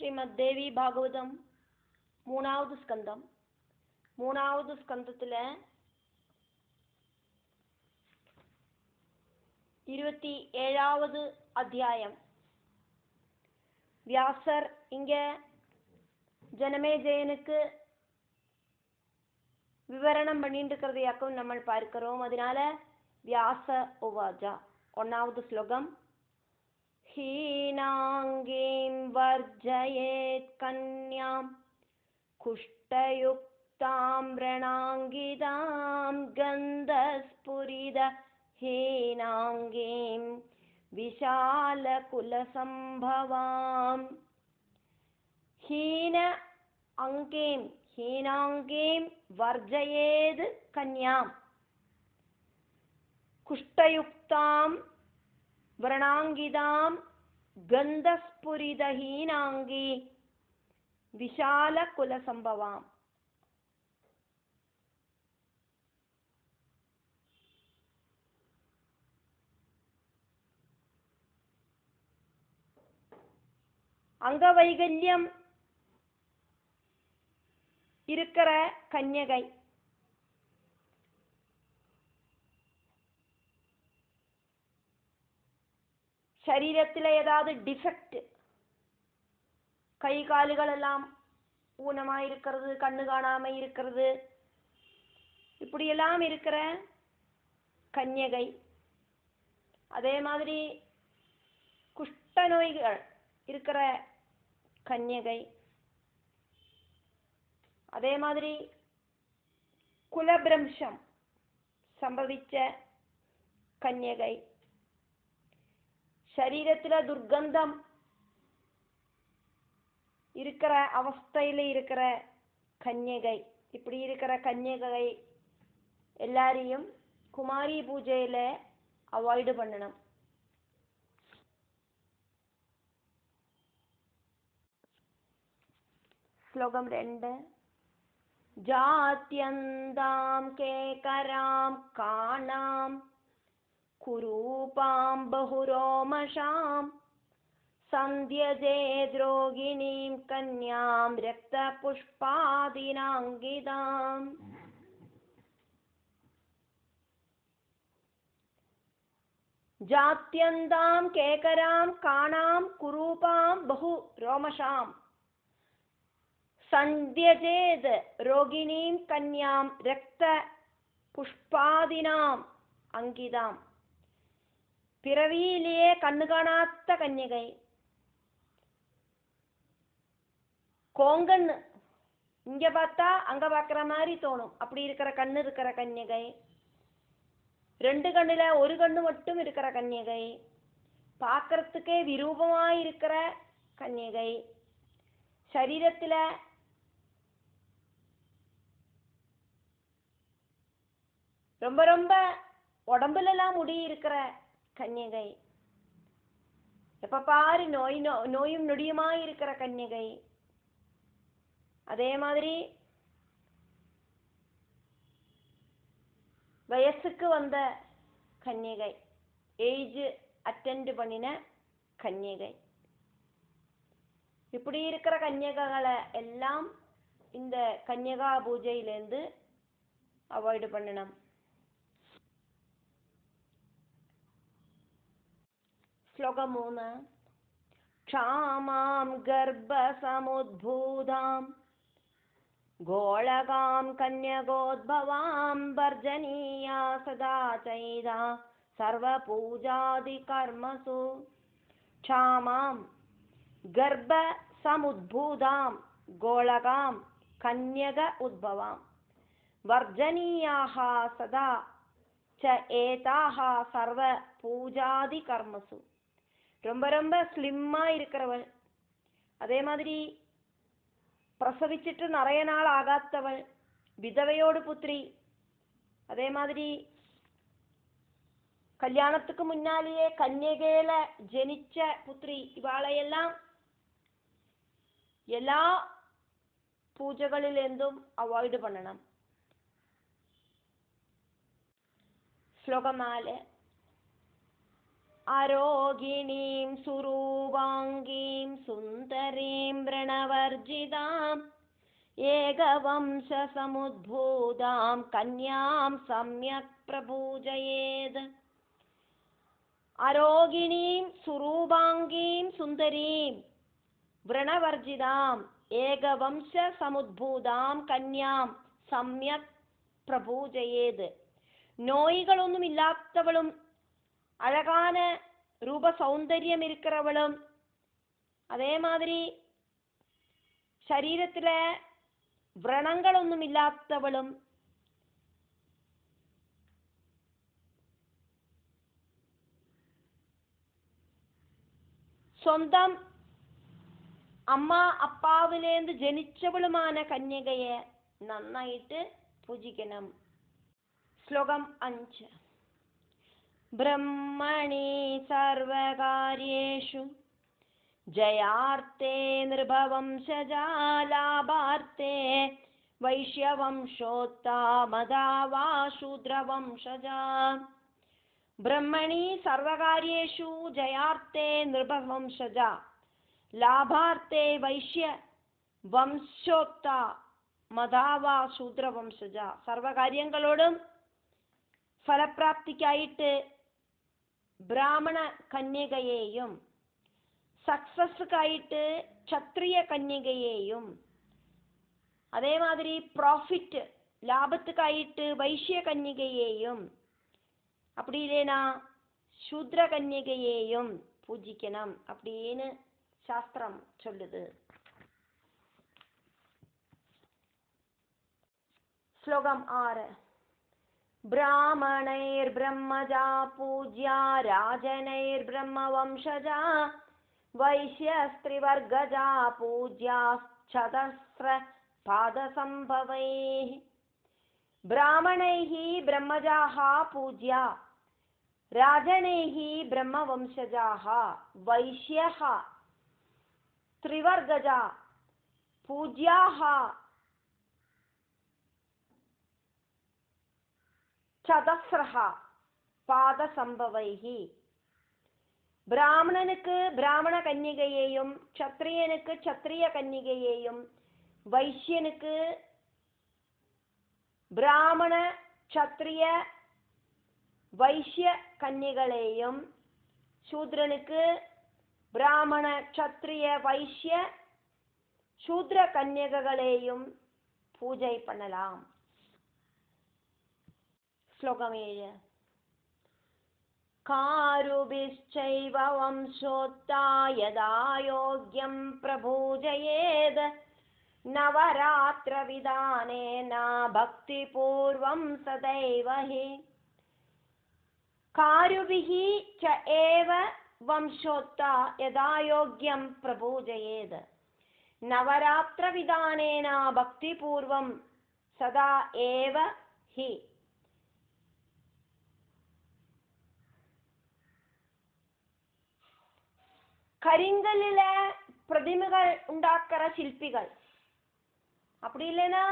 ஸ்ரீமத் தேவி பாகவதம் 3வது ஸ்கந்தம். 3வது ஸ்கந்தத்தில் 27வது அத்தியாயம். வியாசர் இங்க ஜனமேஜயனுக்கு விவரணம் பண்ணிட்டு இருக்கிறதையாக்கும் நம்ம பார்க்கிறோம். அதனால வியாச உவாஜா 1வது ஸ்லோகம். ஹீனாங்கீம் வர்ஜயேத் கன்யாம் குஷ்டயுக்தாம் ரணாங்கிதாம் கந்தஸ்புரித ஹீனாங்கீம் விஷால குலசம்பவாம். ஹீனாங்கீம் வர்ஜயேத் கன்யாம் குஷ்டயுக்தாம் வரணாங்கிதாம் கந்தஸ்புரித ஹீனாங்கி விஷால குலசம்பவாம். அங்கவைகல்யம் இருக்கிற கன்யகை, சரீரத்தில் ஏதாவது டிஃபெக்ட், கை கால்கள் எல்லாம் ஊனமாக இருக்கிறது, கண்ணு காணாமல் இருக்கிறது, இப்படியெல்லாம் இருக்கிற கன்யகை. அதே மாதிரி குஷ்ட நோய்கள் இருக்கிற கன்யகை. அதே மாதிரி குலபிரம்சம் சம்பவிச்ச கன்யகை, சரீரத்தில் துர்கந்தம் இருக்கிற அவஸ்தையில் இருக்கிற கன்யகை. இப்படி இருக்கிற கன்யகை எல்லாரையும் குமாரி பூஜையில அவாய்டு பண்ணணும். ஸ்லோகம் 2. ஜாத்யந்தாம் கேகராம் காணாம் குரூபாம் பஹுரோமஷாம் சந்தியஜேத்ரோகிணீம் கன்யாம் ரக்த புஷ்பாதினாங்கிதாம். ஜாத்யந்தாம் கேகராம் காணாம் குரூபாம் பஹு ரோமஷாம் சந்தியஜேத் ரோகிணீம் கன்யாம் ரக்த புஷ்பாதினாம் அங்கிதாம். பிறவியிலேயே கண்ணு காணாத்த கன்யகை, கோங்கண்ணு, இங்க பார்த்தா அங்க பார்க்குற மாதிரி தோணும், அப்படி இருக்கிற கண்ணு இருக்கிற கன்யகை. 2 கண்ணுல 1 கண்ணு மட்டும் இருக்கிற கன்யகை, பார்க்கறதுக்கே விரூபமாய் இருக்கிற கன்யகை. சரீரத்தில் ரொம்ப ரொம்ப உடம்புலாம் முடி இருக்கிற கன்யகை. எப்ப பாரு நோயும் நொடியுமாய் இருக்கிற கன்யகை. அதே மாதிரி வயசுக்கு வந்த கன்யகை, ஏஜ் அட்டெண்ட் பண்ணின கன்யகை. இப்படி இருக்கிற கன்யகைகளை எல்லாம் இந்த கன்யகா பூஜையிலேருந்து அவாய்டு பண்ணணும். ஸ்லோகம் 3. க்ஷாமாம் கர்ப்பசமுத்பூதாம் கோளகாம் கன்யகோத்பவாம் வர்ஜனீயா சதா சைதா சர்வபூஜாதி கர்மசு. க்ஷாமாம் கர்ப்பசமுத்பூதாம் கோளகாம் கன்யக உத்பவாம் வர்ஜனீயாக சதா ச ஏதாக சர்வ பூஜாதி கர்மசு. ரொம்ப ரொம்ப ஸ்லிம்மா இருக்கிறவள், அதே மாதிரி பிரசவிச்சிட்டு நிறைய நாள் ஆகாத்தவள், விதவையோடு புத்திரி, அதே மாதிரி கல்யாணத்துக்கு முன்னாலேயே கன்யகையில ஜனிச்ச புத்திரி, இவாளையெல்லாம் எல்லா பூஜைகளிலிருந்தும் அவாய்டு பண்ணணும். ஸ்லோகம் 4. आरोगिणीं सुरूपाङ्गीं सुन्दरीं वृणवर्जिताम् एकवंशसमुद्भूतां कन्यां सम्यक् प्रपूजयेत् आरोगिणीं सुरूपाङ्गीं सुन्दरीं वृणवर्जिताम् ஏகவம்சசமுத்பூதாம் கன்யாம் சம்யக் பிரபூஜயேத். நோய்களொன்னும் இல்லாதவளும் அழகான ரூப சௌந்தரியம் இருக்கிறவளும் அதே மாதிரி சரீரத்துல விரணங்களொன்னும் இல்லாதவளும் സ്വന്തം അമ്മ അപ്പാവിലേന്ത് ജനിച്ചവളുമാണ് കന്യകയെ നന്നായിട്ട് പൂജിക്കണം. ശ്ലോകം 5. ബ്രഹ്മണി സർവകാര്യേഷു ജയാർത്തേ നൃപവംശജാ ലാഭാർത്തേ വൈശ്യവംശോത്താമദാവാ ശൂദ്രവംശജാ. ബ്രഹ്മണി സർവകാര്യേഷു ജയാർത്തേ നൃപവംശജാ ലാഭാർത്തേ വൈശ്യ വംശോത്ത മദാവാ ശൂദ്രവംശജ. സർവകാര്യങ്ങളോടും ഫലപ്രാപ്തിക്കായിട്ട് ബ്രാഹ്മണ കന്യകയെയും സക്സസ്ക്കായിട്ട് ക്ഷത്രിയ കന്യകയെയും അതേമാതിരി പ്രോഫിറ്റ് ലാഭத்துக்காയിട്ട് வைஷ்ய கன்னிகையையும் அப்படி இல்லைனா சூத்ர கன்னிகையையும் பூஜிக்கணும் அப்படின்னு சாஸ்திரம் சொல்லுது. ஸ்லோகம் 6. பிராமணைர் பிரம்மஜா பூஜ்யா ராஜனைர் பிரம்மவம்சஜா வைஷ்யஸ்திரிவர்கஜா பூஜ்யா சதஸ்ர பாதசம்பவைः. பிராமணைः பிரம்மஜாः பூஜ்யா ராஜனைः பிரம்மவம்சஜாः வைஷ்யः त्रिवर्गजा पूज्याः சதஸ்ரஹ பாதசம்பவைஹி. பிராமணனுக்கு பிராமண கன்னிகையையும் க்ஷத்ரியனுக்கு க்ஷத்ரிய கன்னிகையையும் வைஷ்யனுக்கு பிராமண க்ஷத்ரிய வைஷ்ய கன்னிகளையும் சூத்ரனுக்கு பிராமண க்ஷத்ரிய வைஷ்ய சூத்ர கன்யகங்களையும் பூஜை பண்ணலாம். ஸ்லோகம் 7. காருபிச்சைவ வம்சோத்தா யதா யோக்யம் பிரபூஜயேத் நவராத்திர விதானேன பக்தி பூர்வம் சதைவ ஹி. காருபிஹி ச ஏவ வம்சோத்தா யதா யோக்யம் பிரபூஜயேத் நவராத்திர விதானேன பக்தி பூர்வம் சதா ஏவ ஹி. കരിങ്കല്ലിல പ്രതിമകൾ ഉണ്ടാക്കുന്ന ശില്പികൾ அப்படி இல்லைன்னா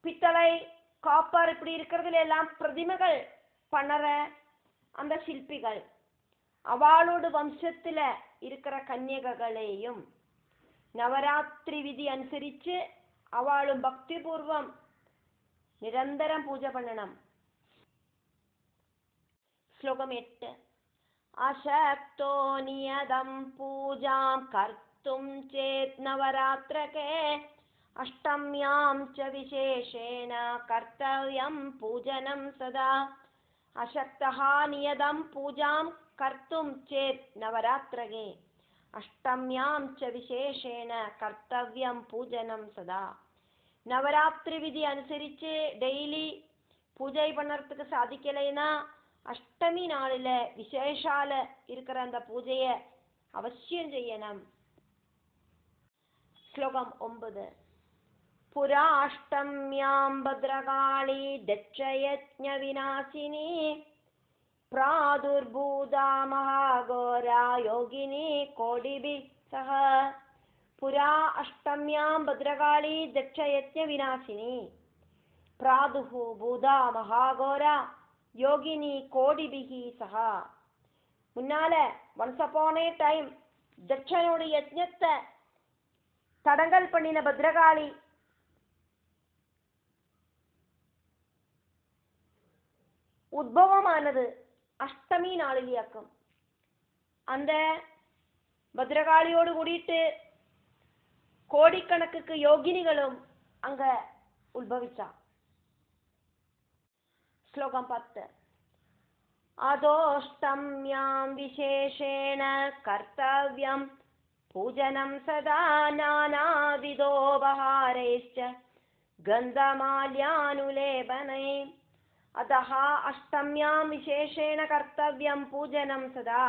பித்தளை காப்பர் இப்படி இருக்கிறதுல எல்லாம் பிரதிமைகள் பண்ணற அந்த சிற்பிகள் அவளோட வம்சத்துல இருக்கிற கன்யகங்களையும் நவராத்திரி விதி அனுசரிச்சு அவளும் பக்தி பூர்வம் நிரந்தரம் பூஜை பண்ணணும். ஸ்லோகம் 8. அசக்தோ நியதம் பூஜாம் கர்த்தும் சேத் நவராத்திரகே அஷ்டம்யாம் ச விசேஷேன கர்த்தவ்யம் பூஜனம் சதா. அசக்தஹ நியதம் பூஜாம் கர்த்தும் சேத் நவராத்திரகே அஷ்டம்யாம் ச விசேஷேன கர்த்தவ்யம் பூஜனம் சதா. நவராத்திரி விதி அனுசரிச்சு டெய்லி பூஜை பண்ணறதுக்கு சாதிக்கலைன்னா அஷ்டமி நாளில் விசேஷால இருக்கிற அந்த பூஜையை அவசியம் செய்யணும். ஸ்லோகம் 9. புரா அஷ்டம்யாம் பத்ரகாளி தட்சயஜ்ஞ விநாசினி பிராதுர்பூதா மகாகோரா யோகினி கோடிபி சஹ. புரா அஷ்டம்யாம் பத்ரகாளி தட்சயஜ்ஞ விநாசினி பிராதுஹு பூதா மகாகோரா யோகினி கோடிபிஹி சஹா. முன்னால ஒன்ஸ் அப்பான் ஏ டைம் தட்சனோட யஜ்ஞத்தை தடங்கல் பண்ணின பத்ரகாளி உத்பவமானது அஷ்டமி நாளிலியாக்கும். அந்த பத்ரகாளியோடு கூடிட்டு கோடிக்கணக்குக்கு யோகினிகளும் அங்க உத்பவிச்சா. ஸ்லோகம் 10. அதோஷ்டம்யாம் விசேஷேண கர்த்தவ்யம் பூஜனம் சதா நானாவிதோபஹாரைश्च கந்தமால்யானுலேபனை. அதஹ அஷ்டம்யாம் விசேஷேண கர்த்தவ்யம் பூஜனம் சதா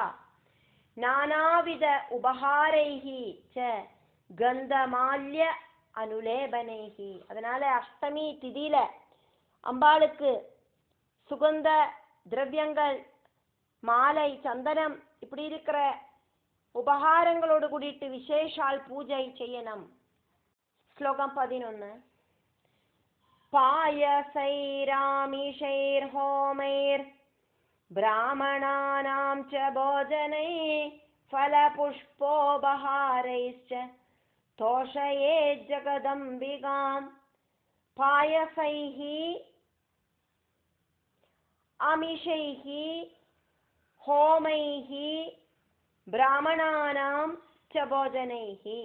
நானாவித உபஹாரைஹி ச கந்தமால்ய அனுலேபனைஹி. அதனால அஷ்டமி திதியில அம்பாளுக்கு சுகந்த திரவியங்கள், மாலை, சந்தனம் இப்படி இருக்கிற உபகாரங்களோடு கூடிட்டு விசேஷால் பூஜை செய்யணும். ஸ்லோகம் 11. பாயசைராமிஷைர் ஹோமைர் பிராமணானாம் ச போஜனை ஃபலபுஷ்போபஹாரைश्च தோஷயே ஜகதம்பிகாம். பாயசைஹி அமிஷைஹி ஹோமைஹி பிராமணானாம் ச போஜனைஹி.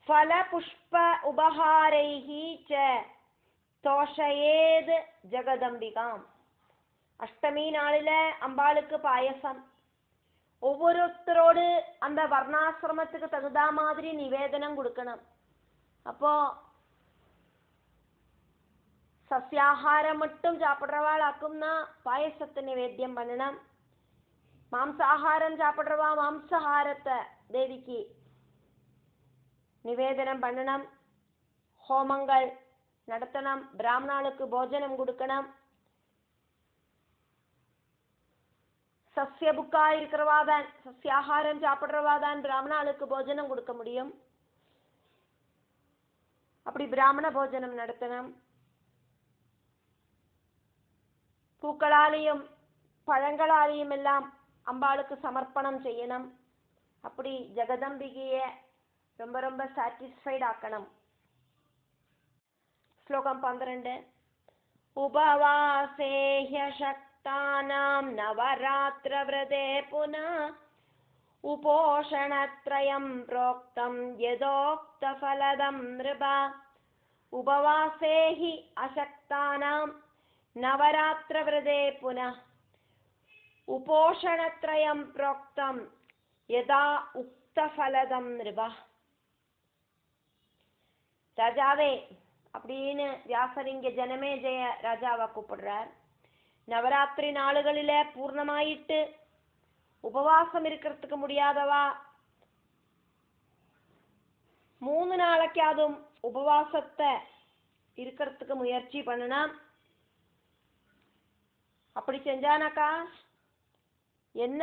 ஃபலபுஷ்ப உபஹாரைஹி ச தோஷயேத் ஜகதம்பிகாம். அஷ்டமி நாளில அம்பாளுக்கு பாயசம். ஒவ்வொருத்தரோடு அந்த வர்ணாசிரமத்துக்கு தகுந்த மாதிரி நிவேதனம் கொடுக்கணும். அப்போ சஸ்யாகாரம் மட்டும் சாப்பிட்றவாளாக்கும்னா பாயசத்தை நிவேத்தியம் பண்ணணும். மாம்சாகாரம் சாப்பிட்றவா மாம்சாகாரத்தை தேவிக்கு நிவேதனம் பண்ணணும். ஹோமங்கள் நடத்தணும். பிராமணாளுக்கு போஜனம் கொடுக்கணும். சஸ்ய புக்கா இருக்கிறவாதான், சஸ்யாகாரம் சாப்பிட்றவாதான் பிராமணாளுக்கு போஜனம் கொடுக்க முடியும். அப்படி பிராமண போஜனம் நடத்தணும். பூக்களாலேயும் பழங்களாலேயும் எல்லாம் அம்பாளுக்கு சமர்ப்பணம் செய்யணும். அப்படி ஜெகதம்பிகைய ரொம்ப ரொம்ப சாட்டிஸ்ஃபைட் ஆக்கணும். ஸ்லோகம் 12. உபவாசே ஹ்யசக்தானாம் நவராத்திர விரதே புனः உபோஷணத்ரயம் ப்ரோக்தம் யதோக்த ஃபலதம் நிருபா. உபவாசே ஹி அசக்தானாம் நவராத்திர விரதே புனः உபோஷணத்ரயம் ப்ரோக்தம் யதா உக்த ஃபலதம் நிருபா. ராஜாவே அப்படின்னு வியாசர் இங்க ஜனமேஜய ராஜாவை கூப்பிடுறார். நவராத்திரி நாளுகளில பூர்ணமாயிட்டு உபவாசம் இருக்கிறதுக்கு முடியாதவா 3 நாளைக்காதும் உபவாசத்தை இருக்கிறதுக்கு முயற்சி பண்ணணும். அப்படி செஞ்சானாக்கா என்ன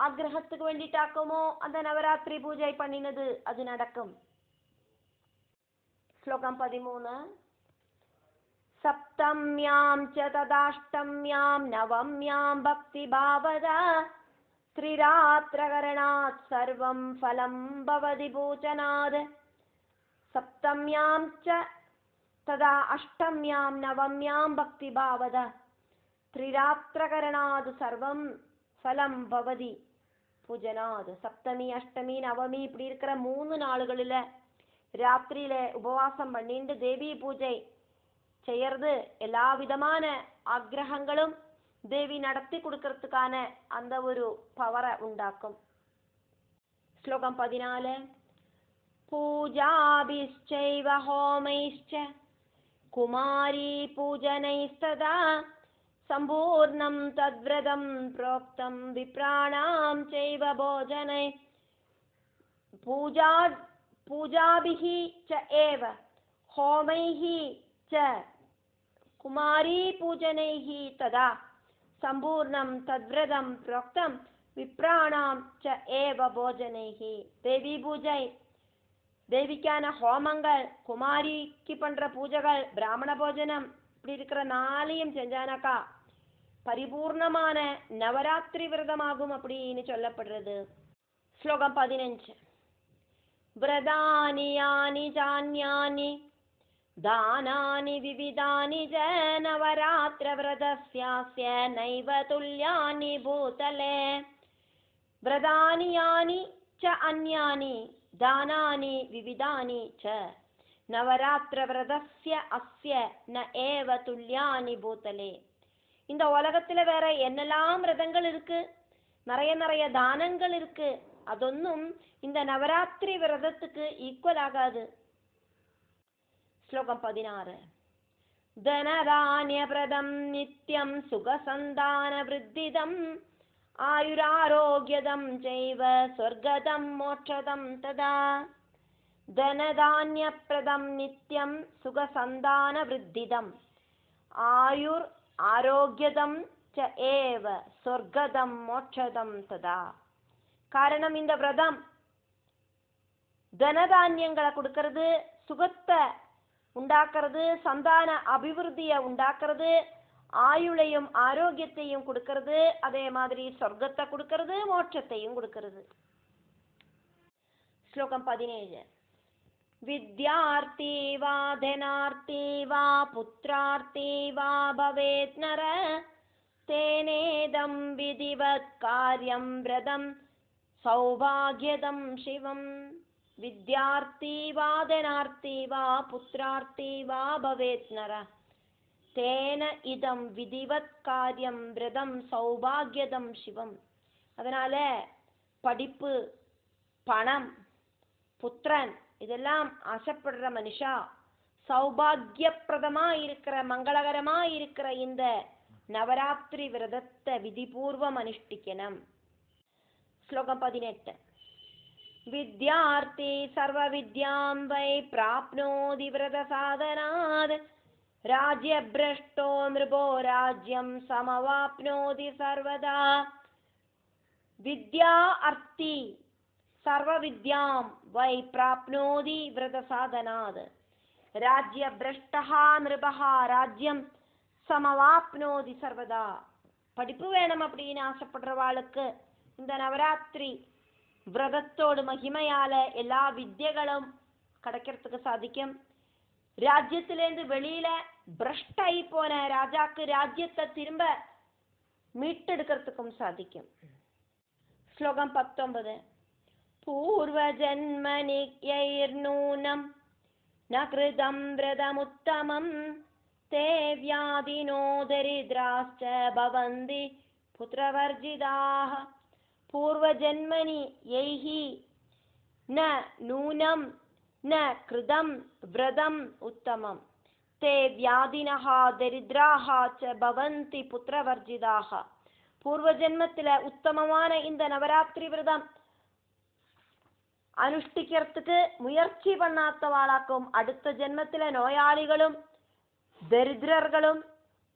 ஆக்ரகத்துக்கு வேண்டிட்டாக்குமோ அந்த நவராத்திரி பூஜை பண்ணினது அது நடக்கும். ஸ்லோகம் 13. சப்தம்யாம் ச ததாஷ்டம்யாம் நவம்யாம் பக்தி பாவதா த்ரிராத்ரகரணாத் சர்வம் ஃபலம் பவதி பூஜனாத். சப்தம்யாம் ச ததா அஷ்டம்யாம் நவம்யாம் பக்தி பாவதா த்ரிராத்ரகரணாத் சர்வம் ஃபலம் பவதி பூஜனாத். சப்தமி, அஷ்டமி, நவமி இப்படி இருக்கிற 3 நாளுகளில் ராத்திரியில உபவாசம் பண்ணிட்டு தேவி பூஜை செய்யறது எல்லா விதமான ஆக்ரகங்களும் தேவி நடத்தி கொடுக்கறதுக்கான அந்த ஒரு பவரை உண்டாக்கும். ஸ்லோகம் 14. பூஜாபிஷ்சைவ ஹோமைஷ்ச குமாரி பூஜனைஸ்ததா சம்பூர்ணம் தத்வ்ரதம் ப்ரோக்தம் விப்ராணாம் சைவ போஜனை. பூஜாபிஹி ச ஏவ ஹோமைஹி ச குமாரி பூஜனைஹி ததா சம்பூர்ணம் தத்வ்ரதம் ப்ரோக்தம் விப்ராணாம் ச ஏவ போஜனைஹி. தேவி பூஜை, தேவிக்கான ஹோமங்கள், குமாரிக்கு பண்ற பூஜைகள், பிராமண போஜனம் இப்படி இருக்கிற நாளையும் செஞ்சானாக்கா பரிபூர்ணமான நவராத்திரி விரதமாகும் அப்படின்னு சொல்லப்படுறது. ஸ்லோகம் 15. விரதானி யானி ஜான்யானி தானானி விவிதானி ஜ நவராத்திர விரதஸ்யாஸ்ய நைவ துல்யானி பூதலே. விரதானி யானி ச அன்யானி தானானி விவிதானி ச நவராத்திர விரதஸ்ய அஸ்ய ந ஏவ துல்யானி பூதலே. இந்த உலகத்துல வேற என்னெல்லாம் விரதங்கள் இருக்கு, நிறைய தானங்கள் இருக்கு, அதொன்னும் இந்த நவராத்திரி விரதத்துக்கு ஈக்குவல் ஆகாது. ஸ்லோகம் 16. தனதானிய பிரதம் நித்யம் சுகசந்தான விருத்திதம் ஆயுராரோக்யதம் ஜைவ ஸ்வர்கதம் மோட்சதம் ததா. தனதானிய பிரதம் நித்யம் சுகசந்தான விருத்திதம் ஆயுர் ஆரோக்கியதம் ச ஏவ சொர்க்கதம் மோட்சதம் ததா. காரணம் இந்த விரதம் தனதானியங்களை கொடுக்கறது, சுகத்தை உண்டாக்குறது, சந்தான அபிவிருத்தியை உண்டாக்குறது, ஆயுளையும் ஆரோக்கியத்தையும் கொடுக்கறது, அதே மாதிரி சொர்க்கத்தை கொடுக்கறது, மோட்சத்தையும் கொடுக்கறது. ஸ்லோகம் 17. வித்யார்த்தி வா தனார்த்தி வா புத்ரார்த்தி வா பவேத் நர தேனேதம் விதிவத் காரியம் விரதம் சௌபாக்யதம் சிவம். வித்யார்த்தி வா தனார்த்தி வா புத்ரார்த்தி வா பவேத் நர தேன இதம் விதிவத் காரியம் விரதம் சௌபாக்யதம் சிவம். அதனால படிப்பு, பணம், புத்திரன் இதெல்லாம் ஆசைப்படுற மனுஷா சௌபாகியப்பிரதமா இருக்கிற மங்களகரமா இருக்கிற இந்த நவராத்திரி விரதத்தை விதிபூர்வம் அனுஷ்டிக்கணும். ஸ்லோகம் 18. வித்யார்த்தி சர்வ வித்யாம் வை பிராப்னோதி விரத சாதனாத் ராஜ்யப்ரஷ்டோ நிருபோ ராஜ்யம் சமவாப்னோதி சர்வதா. வித்யா அர்த்தி சர்வ வித்யாம் வை பிராப்னோதி விரத சாதனாத் ராஜ்யப்ரஷ்டஹா நிருபஹா ராஜ்யம் சமவாப்னோதி சர்வதா. படிப்பு வேணும் அப்படின்னு ஆசைப்படுறவாளுக்கு இந்த நவராத்திரி விரதத்தோடு மகிமையால எல்லா வித்யகளும் கிடைக்கிறதுக்கு சாதிக்கும். ராஜ்யத்திலேருந்து வெளியில பிரஷ்டாயி போன ராஜாக்கு ராஜ்யத்தை திரும்ப மீட்டெடுக்கிறதுக்கும் சாதிக்கும். ஸ்லோகம் 19. பூர்வ ஜன்மனிக்யைர்நூனம் ந கிருதம் விரதமுத்தமம் தே வியாதினோ தரித்ராஸ்ச பவந்தி புத்ரவர்ஜிதாः. பூர்வ ஜன்மனி யைஹி ந நூனம் ந கிருதம் விரதம் உத்தமம் தே வியாதினஹ தரித்ராஹ ச பவந்தி புத்ரவர்ஜிதாः. பூர்வ ஜென்மத்துல உத்தமமான இந்த நவராத்திரி விரதம் அனுஷ்டிக்கிறதுக்கு முயற்சி பண்ணாதவாளாக்கும் அடுத்த ஜென்மத்தில நோயாளிகளும் தரித்திரர்களும்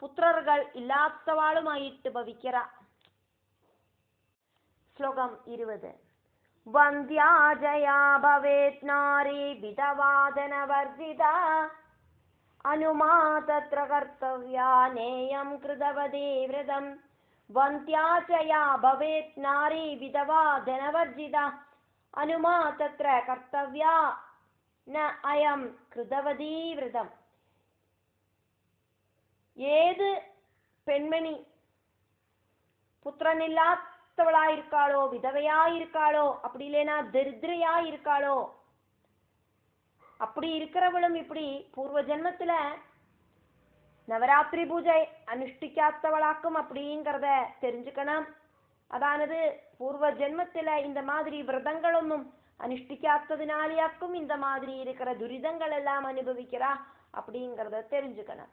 புத்திரர்கள் இல்லாதவாளும் ஆயிட்டு பவிக்கிறா. ஸ்லோகம் 20. வந்தியா ஜயா பவேத் நாரி விதவாதன வர்ஜிதா அனுமா தத்ர கர்த்தவ்யா நேயம் கிருதவதி விரதம். வந்தியா ஜயா பவேத் நாரி விதவா தனவர்ஜிதா அனுமா தத்ர கர்த்தவ்யா ந அயம் கிருதவதி விரதம். ஏது பெண்மணி புத்திரன் இல்லாதவளாயிருக்காளோ, விதவையாயிருக்காளோ, அப்படி இல்லைனா தரித்திரையாயிருக்காளோ, அப்படி இருக்கிறவளும் இப்படி பூர்வ ஜென்மத்துல நவராத்திரி பூஜை அனுஷ்டிக்காதவளாக்கும் அப்படிங்கிறத தெரிஞ்சுக்கணும். அதானது பூர்வ ஜென்மத்துல இந்த மாதிரி விரதங்கள் ஒன்றும் அனுஷ்டிக்காததினாலேயாக்கும் இந்த மாதிரி இருக்கிற துரிதங்கள் எல்லாம் அனுபவிக்கிறா அப்படிங்கிறத தெரிஞ்சுக்கணும்.